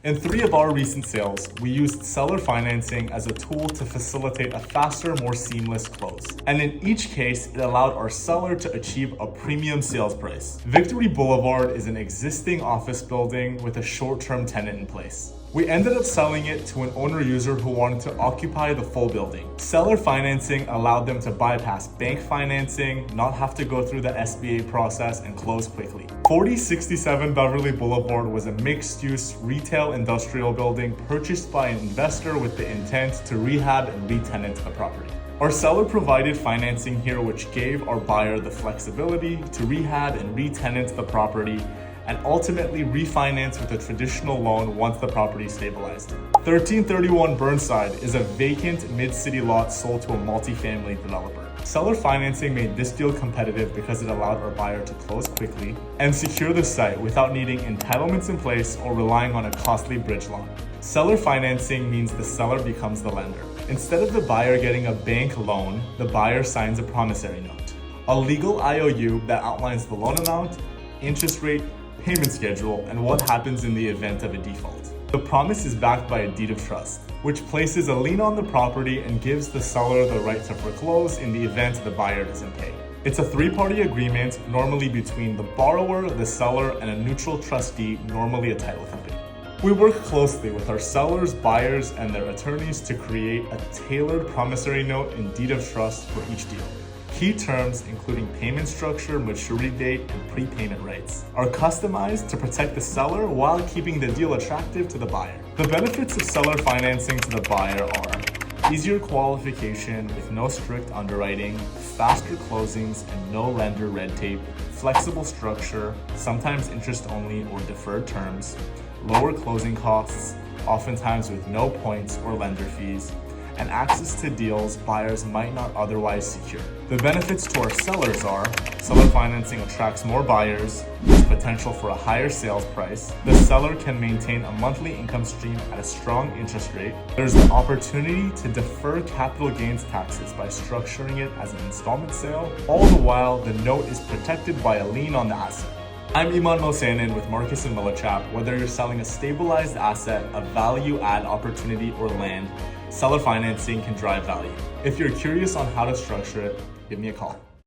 In 3 of our recent sales, we used seller financing as a tool to facilitate a faster, more seamless close. And in each case, it allowed our seller to achieve a premium sales price. Victory Boulevard is an existing office building with a short-term tenant in place. We ended up selling it to an owner user who wanted to occupy the full building. Seller financing allowed them to bypass bank financing, not have to go through the SBA process, and close quickly. 4067 Beverly Boulevard was a mixed-use retail industrial building purchased by an investor with the intent to rehab and re-tenant the property. Our seller provided financing here, which gave our buyer the flexibility to rehab and re-tenant the property and ultimately refinance with a traditional loan once the property stabilized. 1331 Burnside is a vacant mid-city lot sold to a multifamily developer. Seller financing made this deal competitive because it allowed our buyer to close quickly and secure the site without needing entitlements in place or relying on a costly bridge loan. Seller financing means the seller becomes the lender. Instead of the buyer getting a bank loan, the buyer signs a promissory note, a legal IOU that outlines the loan amount, interest rate, payment schedule, and what happens in the event of a default. The promise is backed by a deed of trust, which places a lien on the property and gives the seller the right to foreclose in the event the buyer doesn't pay. It's a 3-party agreement, normally between the borrower, the seller, and a neutral trustee, normally a title company. We work closely with our sellers, buyers, and their attorneys to create a tailored promissory note and deed of trust for each deal. Key terms, including payment structure, maturity date, and prepayment rights, are customized to protect the seller while keeping the deal attractive to the buyer. The benefits of seller financing to the buyer are easier qualification with no strict underwriting, faster closings and no lender red tape, flexible structure, sometimes interest only or deferred terms, lower closing costs, oftentimes with no points or lender fees, and access to deals buyers might not otherwise secure. The benefits to our sellers are seller financing attracts more buyers, there's potential for a higher sales price, the seller can maintain a monthly income stream at a strong interest rate, there's an opportunity to defer capital gains taxes by structuring it as an installment sale, all the while the note is protected by a lien on the asset. I'm Iman Mosanin with Marcus & Millichap. Whether you're selling a stabilized asset, a value-add opportunity, or land, seller financing can drive value. If you're curious on how to structure it, give me a call.